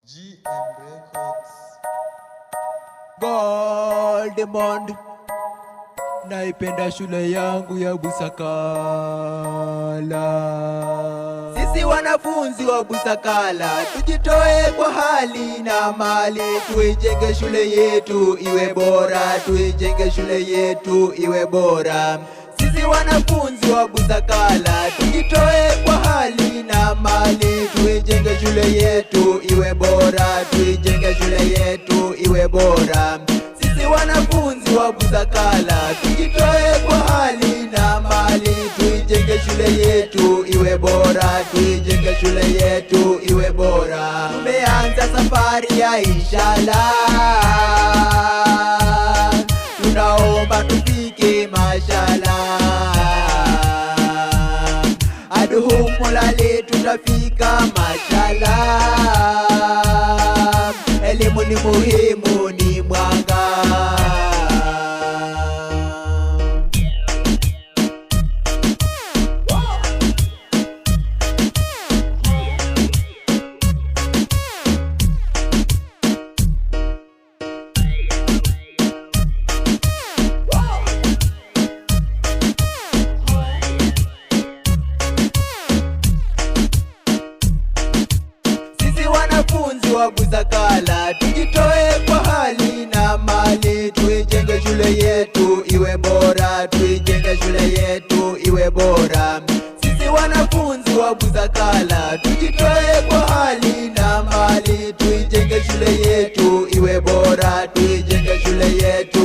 GM Records. Goldmond, naipenda shule yangu ya Busakala. Sisi wanafunzi wa Busakala tujitoe kwa hali na mali, tuijenge shule yetu iwe bora, tuijenge shule yetu iwe bora. Sisi wanafunzi wa Busakala tujitoe kwa hali na mali, tuijenge shule yetu iwe bora, tuijenge shule yetu iwe bora. Sisi wanafunzi wa Busakala tujitoe kwa hali na mali, tuijenge shule yetu iwe bora, tuijenge shule yetu iwe bora. Tumeanza safari ya inshallah, tunaomba tufike mashallah. Aduhu mulale tutafika mashallah. Elimu ni muhimu, ni mwanga. Wanafunzi wa Busakala tujitoe kwa hali na mali, tuijenge shule yetu iwe bora, tuijenge shule yetu iwe bora. Sisi wanafunzi wa Busakala tujitoe kwa hali na mali, tuijenge shule yetu iwe bora, tuijenge shule yetu